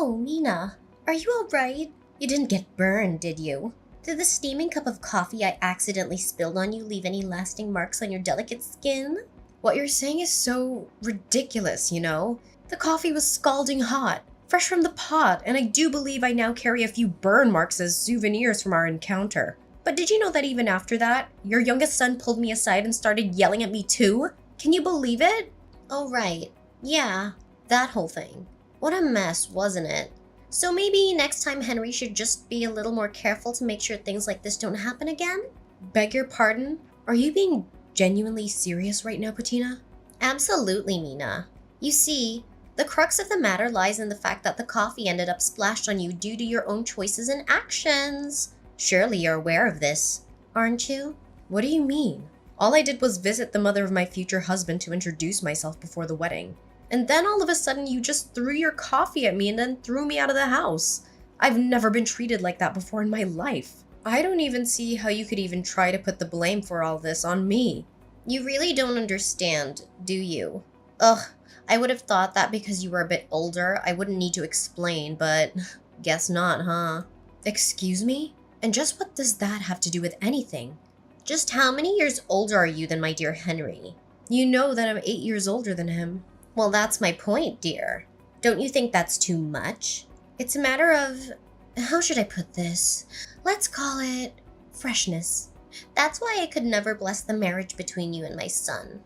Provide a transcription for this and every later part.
Oh, Mina, are you alright? You didn't get burned, did you? Did the steaming cup of coffee I accidentally spilled on you leave any lasting marks on your delicate skin? What you're saying is so ridiculous, you know? The coffee was scalding hot, fresh from the pot, and I do believe I now carry a few burn marks as souvenirs from our encounter. But did you know that even after that, your youngest son pulled me aside and started yelling at me too? Can you believe it? Oh, right. Yeah, that whole thing. What a mess, wasn't it? So maybe next time Henry should just be a little more careful to make sure things like this don't happen again? Beg your pardon? Are you being genuinely serious right now, Patina? Absolutely, Mina. You see, the crux of the matter lies in the fact that the coffee ended up splashed on you due to your own choices and actions. Surely you're aware of this, aren't you? What do you mean? All I did was visit the mother of my future husband to introduce myself before the wedding. And then all of a sudden you just threw your coffee at me and then threw me out of the house. I've never been treated like that before in my life. I don't even see how you could even try to put the blame for all this on me. You really don't understand, do you? Ugh, I would have thought that because you were a bit older, I wouldn't need to explain, but guess not, huh? Excuse me? And just what does that have to do with anything? Just how many years older are you than my dear Henry? You know that I'm 8 years older than him. Well, that's my point, dear. Don't you think that's too much? It's a matter of... how should I put this? Let's call it freshness. That's why I could never bless the marriage between you and my son.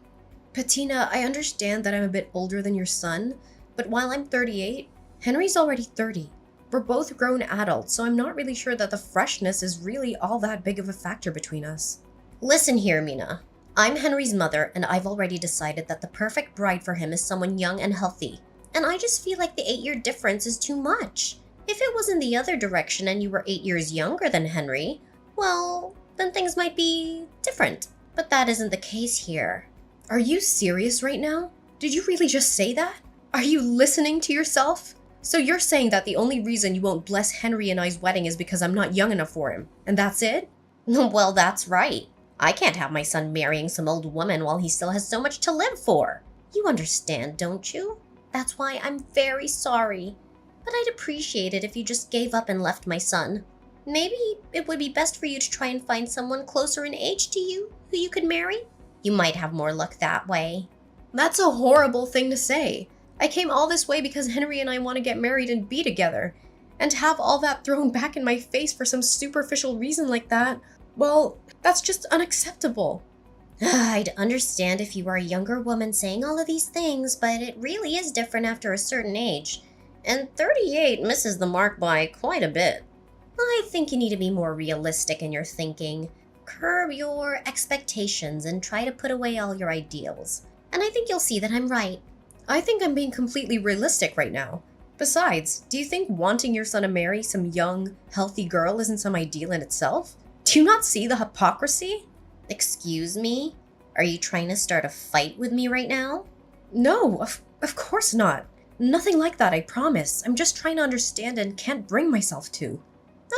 Patina, I understand that I'm a bit older than your son, but while I'm 38, Henry's already 30. We're both grown adults, so I'm not really sure that the freshness is really all that big of a factor between us. Listen here, Mina. I'm Henry's mother, and I've already decided that the perfect bride for him is someone young and healthy. And I just feel like the 8-year difference is too much. If it was in the other direction and you were 8 years younger than Henry, well, then things might be different. But that isn't the case here. Are you serious right now? Did you really just say that? Are you listening to yourself? So you're saying that the only reason you won't bless Henry and I's wedding is because I'm not young enough for him, and that's it? Well, that's right. I can't have my son marrying some old woman while he still has so much to live for. You understand, don't you? That's why I'm very sorry. But I'd appreciate it if you just gave up and left my son. Maybe it would be best for you to try and find someone closer in age to you who you could marry. You might have more luck that way. That's a horrible thing to say. I came all this way because Henry and I want to get married and be together. And to have all that thrown back in my face for some superficial reason like that, well, that's just unacceptable. I'd understand if you were a younger woman saying all of these things, but it really is different after a certain age. And 38 misses the mark by quite a bit. I think you need to be more realistic in your thinking. Curb your expectations and try to put away all your ideals. And I think you'll see that I'm right. I think I'm being completely realistic right now. Besides, do you think wanting your son to marry some young, healthy girl isn't some ideal in itself? Do you not see the hypocrisy? Excuse me? Are you trying to start a fight with me right now? No, of course not. Nothing like that, I promise. I'm just trying to understand and can't bring myself to.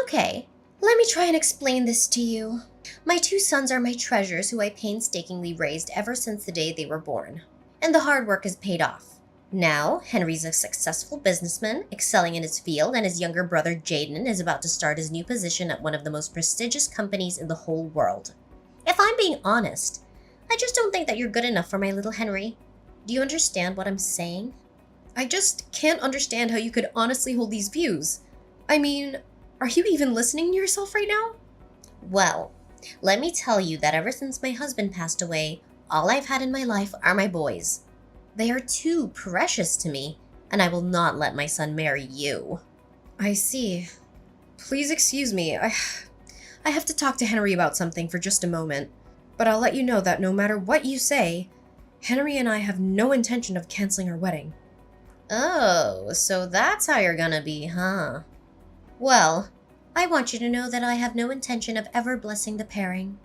Okay, let me try and explain this to you. My 2 sons are my treasures who I painstakingly raised ever since the day they were born. And the hard work has paid off. Now, Henry's a successful businessman, excelling in his field, and his younger brother Jaden is about to start his new position at one of the most prestigious companies in the whole world. If I'm being honest, I just don't think that you're good enough for my little Henry. Do you understand what I'm saying? I just can't understand how you could honestly hold these views. I mean, are you even listening to yourself right now? Well, let me tell you that ever since my husband passed away, all I've had in my life are my boys. They are too precious to me, and I will not let my son marry you. I see. Please excuse me. I have to talk to Henry about something for just a moment. But I'll let you know that no matter what you say, Henry and I have no intention of canceling our wedding. Oh, so that's how you're gonna be, huh? Well, I want you to know that I have no intention of ever blessing the pairing.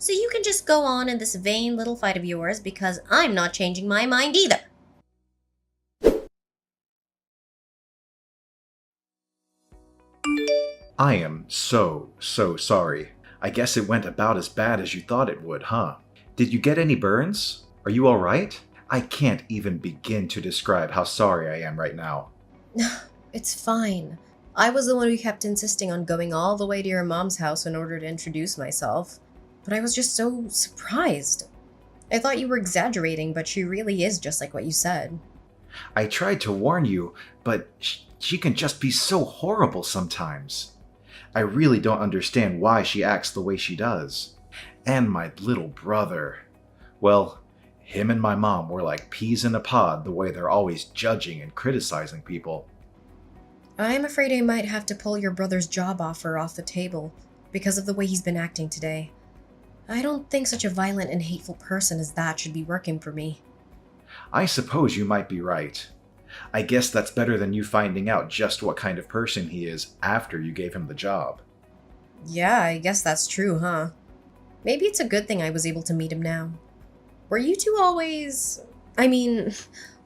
So you can just go on in this vain little fight of yours because I'm not changing my mind either. I am so sorry. I guess it went about as bad as you thought it would, huh? Did you get any burns? Are you alright? I can't even begin to describe how sorry I am right now. It's fine. I was the one who kept insisting on going all the way to your mom's house in order to introduce myself. But I was just so surprised. I thought you were exaggerating, but she really is just like what you said. I tried to warn you, but she can just be so horrible sometimes. I really don't understand why she acts the way she does. And my little brother. Well, him and my mom were like peas in a pod the way they're always judging and criticizing people. I'm afraid I might have to pull your brother's job offer off the table because of the way he's been acting today. I don't think such a violent and hateful person as that should be working for me. I suppose you might be right. I guess that's better than you finding out just what kind of person he is after you gave him the job. Yeah, I guess that's true, huh? Maybe it's a good thing I was able to meet him now. Were you two always...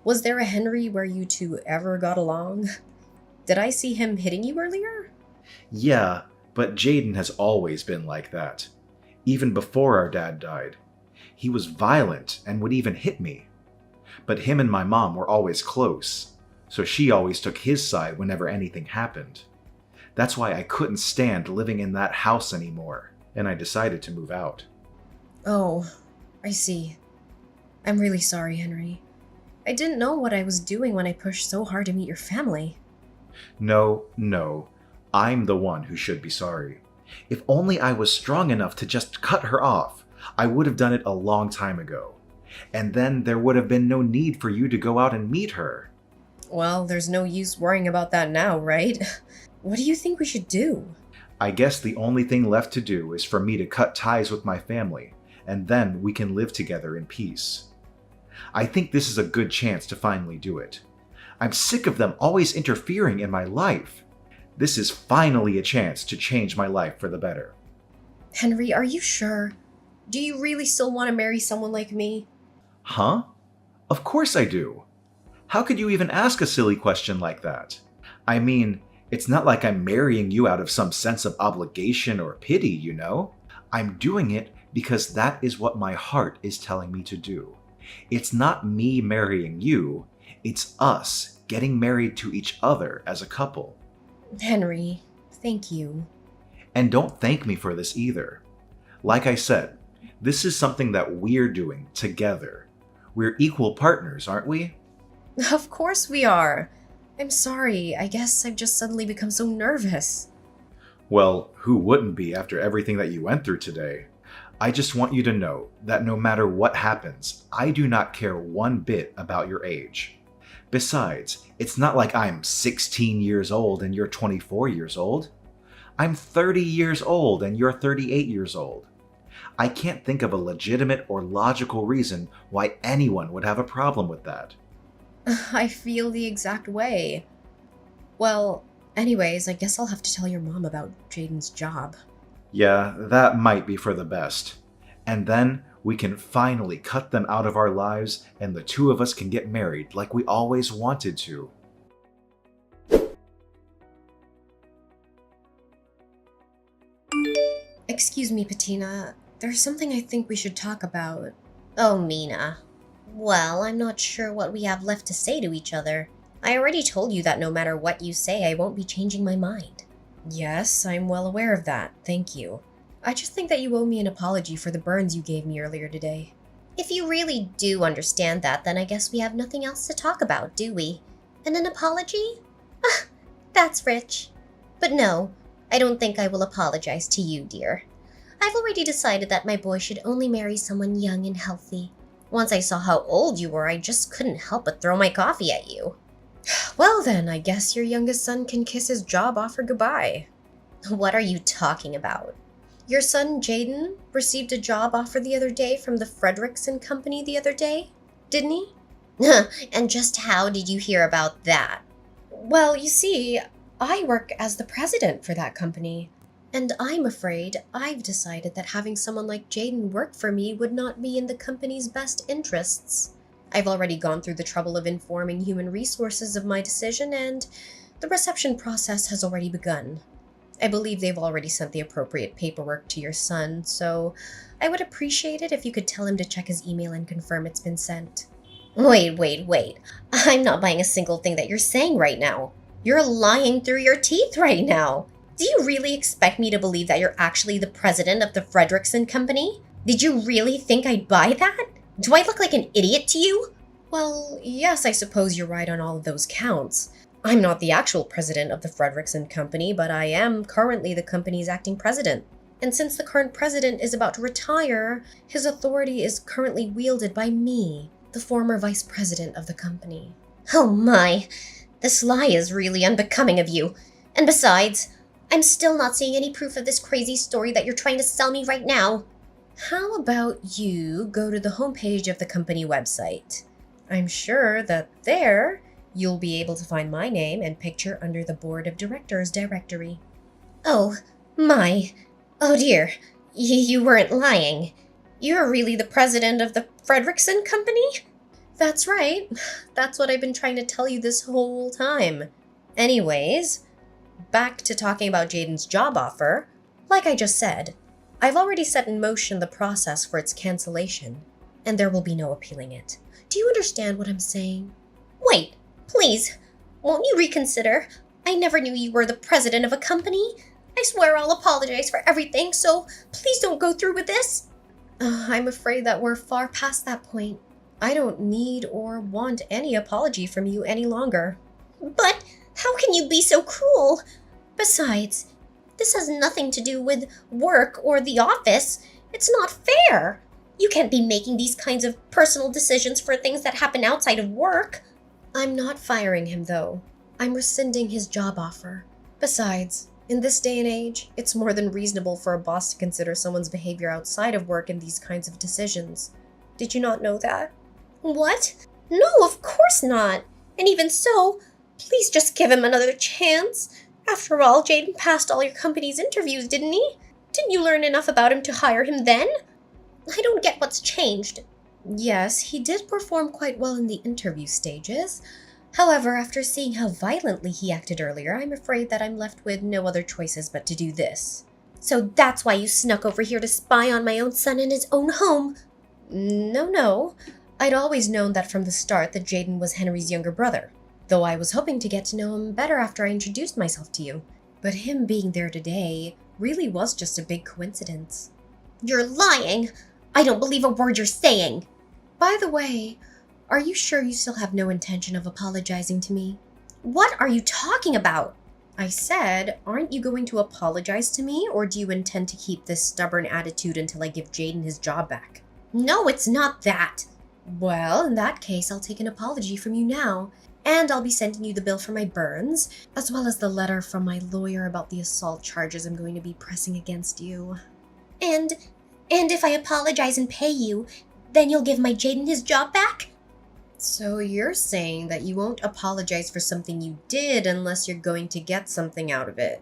was there a Henry where you two ever got along? Did I see him hitting you earlier? Yeah, but Jaden has always been like that. Even before our dad died. He was violent and would even hit me. But him and my mom were always close, so she always took his side whenever anything happened. That's why I couldn't stand living in that house anymore, and I decided to move out. Oh, I see. I'm really sorry, Henry. I didn't know what I was doing when I pushed so hard to meet your family. No, I'm the one who should be sorry. If only I was strong enough to just cut her off, I would have done it a long time ago. And then there would have been no need for you to go out and meet her. Well, there's no use worrying about that now, right? What do you think we should do? I guess the only thing left to do is for me to cut ties with my family, and then we can live together in peace. I think this is a good chance to finally do it. I'm sick of them always interfering in my life. This is finally a chance to change my life for the better. Henry, are you sure? Do you really still want to marry someone like me? Huh? Of course I do. How could you even ask a silly question like that? I mean, it's not like I'm marrying you out of some sense of obligation or pity, you know? I'm doing it because that is what my heart is telling me to do. It's not me marrying you, it's us getting married to each other as a couple. Henry, thank you. And don't thank me for this either. Like I said, this is something that we're doing together. We're equal partners, aren't we? Of course we are. I'm sorry, I guess I've just suddenly become so nervous. Well, who wouldn't be after everything that you went through today? I just want you to know that no matter what happens, I do not care one bit about your age. Besides, it's not like I'm 16 years old and you're 24 years old. I'm 30 years old and you're 38 years old. I can't think of a legitimate or logical reason why anyone would have a problem with that. I feel the exact way. Well, anyways, I guess I'll have to tell your mom about Jaden's job. Yeah, that might be for the best. And then we can finally cut them out of our lives and the two of us can get married like we always wanted to. Excuse me, Patina. There's something I think we should talk about. Oh, Mina. Well, I'm not sure what we have left to say to each other. I already told you that no matter what you say, I won't be changing my mind. Yes, I'm well aware of that. Thank you. I just think that you owe me an apology for the burns you gave me earlier today. If you really do understand that, then I guess we have nothing else to talk about, do we? And an apology? Ah, that's rich. But no, I don't think I will apologize to you, dear. I've already decided that my boy should only marry someone young and healthy. Once I saw how old you were, I just couldn't help but throw my coffee at you. Well then, I guess your youngest son can kiss his job offer goodbye. What are you talking about? Your son, Jaden, received a job offer the other day from the Frederickson Company the other day, didn't he? And just how did you hear about that? Well, you see, I work as the president for that company, and I'm afraid I've decided that having someone like Jaden work for me would not be in the company's best interests. I've already gone through the trouble of informing human resources of my decision, and the reception process has already begun. I believe they've already sent the appropriate paperwork to your son, so I would appreciate it if you could tell him to check his email and confirm it's been sent. Wait. I'm not buying a single thing that you're saying right now. You're lying through your teeth right now. Do you really expect me to believe that you're actually the president of the Frederickson Company? Did you really think I'd buy that? Do I look like an idiot to you? Well, yes, I suppose you're right on all of those counts. I'm not the actual president of the Frederickson Company, but I am currently the company's acting president. And since the current president is about to retire, his authority is currently wielded by me, the former vice president of the company. Oh my, this lie is really unbecoming of you. And besides, I'm still not seeing any proof of this crazy story that you're trying to sell me right now. How about you go to the homepage of the company website? I'm sure that there you'll be able to find my name and picture under the board of directors directory. Oh, my. Oh dear, you weren't lying. You're really the president of the Frederickson Company? That's right. That's what I've been trying to tell you this whole time. Anyways, back to talking about Jaden's job offer. Like I just said, I've already set in motion the process for its cancellation, and there will be no appealing it. Do you understand what I'm saying? Wait, please, won't you reconsider? I never knew you were the president of a company. I swear I'll apologize for everything, so please don't go through with this. I'm afraid that we're far past that point. I don't need or want any apology from you any longer. But how can you be so cruel? Besides, this has nothing to do with work or the office. It's not fair. You can't be making these kinds of personal decisions for things that happen outside of work. I'm not firing him, though. I'm rescinding his job offer. Besides, in this day and age, it's more than reasonable for a boss to consider someone's behavior outside of work in these kinds of decisions. Did you not know that? What? No, of course not. And even so, please just give him another chance. After all, Jaden passed all your company's interviews, didn't he? Didn't you learn enough about him to hire him then? I don't get what's changed. Yes, he did perform quite well in the interview stages. However, after seeing how violently he acted earlier, I'm afraid that I'm left with no other choices but to do this. So that's why you snuck over here to spy on my own son in his own home? No. I'd always known that from the start that Jaden was Henry's younger brother, though I was hoping to get to know him better after I introduced myself to you. But him being there today really was just a big coincidence. You're lying! I don't believe a word you're saying! By the way, are you sure you still have no intention of apologizing to me? What are you talking about? I said, aren't you going to apologize to me, or do you intend to keep this stubborn attitude until I give Jaden his job back? No, it's not that. Well, in that case, I'll take an apology from you now, and I'll be sending you the bill for my burns, as well as the letter from my lawyer about the assault charges I'm going to be pressing against you. And if I apologize and pay you, then you'll give my Jaden his job back? So you're saying that you won't apologize for something you did unless you're going to get something out of it,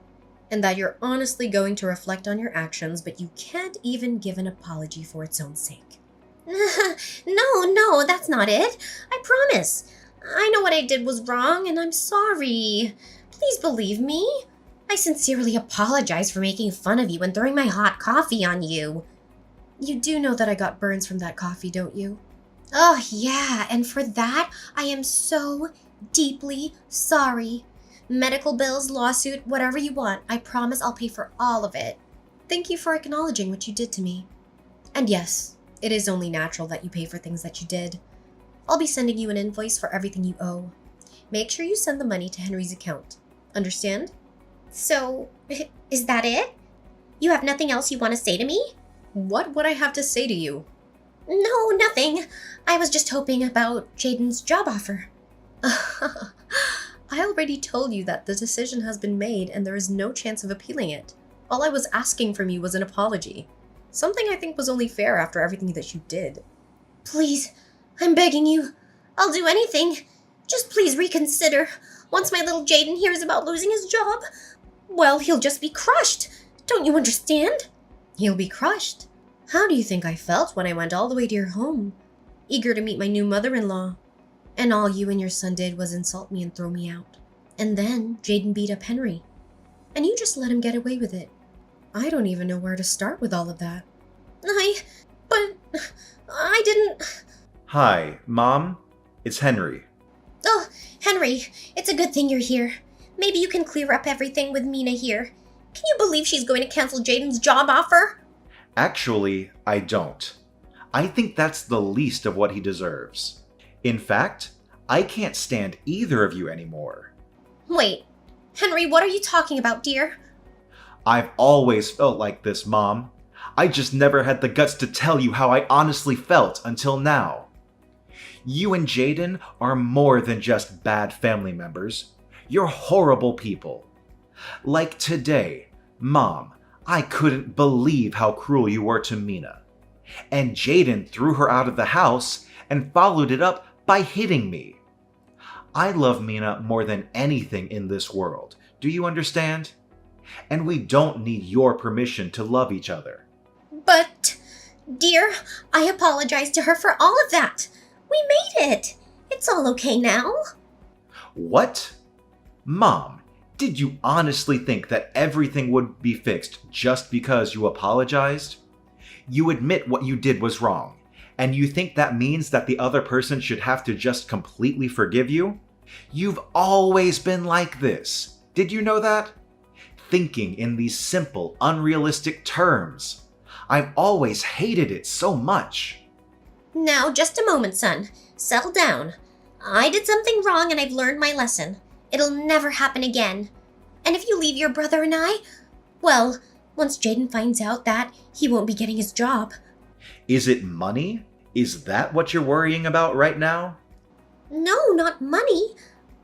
and that you're honestly going to reflect on your actions, but you can't even give an apology for its own sake. No, that's not it. I promise. I know what I did was wrong, and I'm sorry. Please believe me. I sincerely apologize for making fun of you and throwing my hot coffee on you. You do know that I got burns from that coffee, don't you? Oh, yeah, and for that, I am so deeply sorry. Medical bills, lawsuit, whatever you want, I promise I'll pay for all of it. Thank you for acknowledging what you did to me. And yes, it is only natural that you pay for things that you did. I'll be sending you an invoice for everything you owe. Make sure you send the money to Henry's account. Understand? So, is that it? You have nothing else you want to say to me? What would I have to say to you? No, nothing. I was just hoping about Jaden's job offer. I already told you that the decision has been made and there is no chance of appealing it. All I was asking from you was an apology. Something I think was only fair after everything that you did. Please, I'm begging you. I'll do anything. Just please reconsider. Once my little Jaden hears about losing his job, well, he'll just be crushed. Don't you understand? He'll be crushed. How do you think I felt when I went all the way to your home, eager to meet my new mother-in-law? And all you and your son did was insult me and throw me out. And then Jaden beat up Henry. And you just let him get away with it. I don't even know where to start with all of that. But I didn't... Hi, Mom. It's Henry. Oh, Henry, it's a good thing you're here. Maybe you can clear up everything with Mina here. Can you believe she's going to cancel Jaden's job offer? Actually, I don't. I think that's the least of what he deserves. In fact, I can't stand either of you anymore. Wait, Henry, what are you talking about, dear? I've always felt like this, Mom. I just never had the guts to tell you how I honestly felt until now. You and Jaden are more than just bad family members. You're horrible people. Like today, Mom, I couldn't believe how cruel you were to Mina. And Jaden threw her out of the house and followed it up by hitting me. I love Mina more than anything in this world. Do you understand? And we don't need your permission to love each other. But, dear, I apologize to her for all of that. We made it. It's all okay now. What? Mom, did you honestly think that everything would be fixed just because you apologized? You admit what you did was wrong, and you think that means that the other person should have to just completely forgive you? You've always been like this. Did you know that? Thinking in these simple, unrealistic terms. I've always hated it so much. Now, just a moment, son. Settle down. I did something wrong and I've learned my lesson. It'll never happen again. And if you leave your brother and I, well, once Jaden finds out that, he won't be getting his job. Is it money? Is that what you're worrying about right now? No, not money.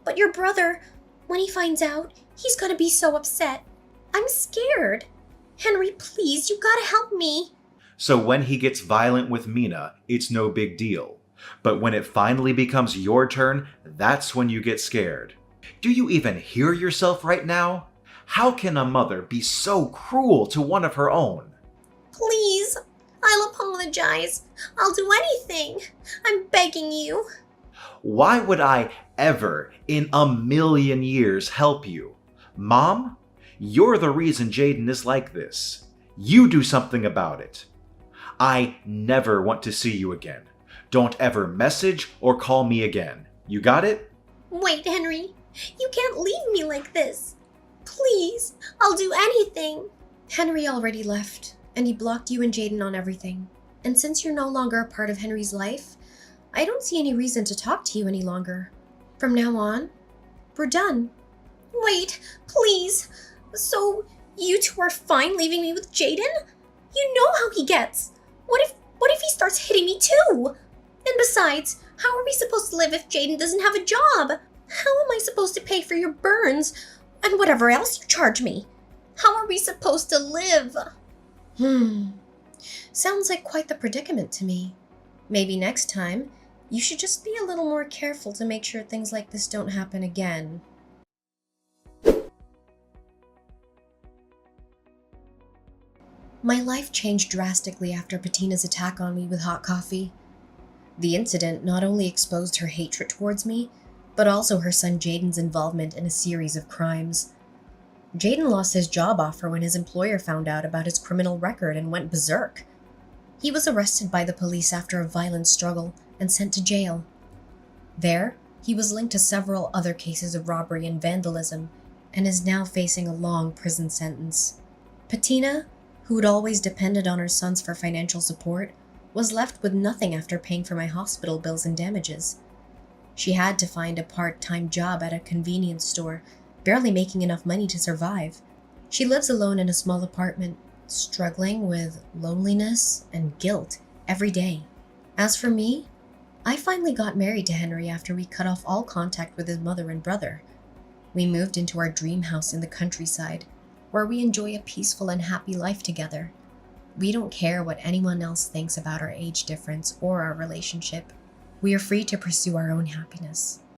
But your brother, when he finds out, he's gonna be so upset. I'm scared. Henry, please, you gotta help me. So when he gets violent with Mina, it's no big deal. But when it finally becomes your turn, that's when you get scared. Do you even hear yourself right now? How can a mother be so cruel to one of her own? Please, I'll apologize. I'll do anything. I'm begging you. Why would I ever in a million years help you? Mom, you're the reason Jaden is like this. You do something about it. I never want to see you again. Don't ever message or call me again. You got it? Wait, Henry. You can't leave me like this. Please, I'll do anything. Henry already left, and he blocked you and Jaden on everything. And since you're no longer a part of Henry's life, I don't see any reason to talk to you any longer. From now on, we're done. Wait, please. So, you two are fine leaving me with Jaden? You know how he gets. What if he starts hitting me too? And besides, how are we supposed to live if Jaden doesn't have a job? How am I supposed to pay for your burns and whatever else you charge me? How are we supposed to live? Sounds like quite the predicament to me. Maybe next time, you should just be a little more careful to make sure things like this don't happen again. My life changed drastically after Bettina's attack on me with hot coffee. The incident not only exposed her hatred towards me, but also her son Jaden's involvement in a series of crimes. Jaden lost his job offer when his employer found out about his criminal record and went berserk. He was arrested by the police after a violent struggle and sent to jail. There, he was linked to several other cases of robbery and vandalism and is now facing a long prison sentence. Bettina, who had always depended on her sons for financial support, was left with nothing after paying for my hospital bills and damages. She had to find a part-time job at a convenience store, barely making enough money to survive. She lives alone in a small apartment, struggling with loneliness and guilt every day. As for me, I finally got married to Henry after we cut off all contact with his mother and brother. We moved into our dream house in the countryside, where we enjoy a peaceful and happy life together. We don't care what anyone else thinks about our age difference or our relationship. We are free to pursue our own happiness.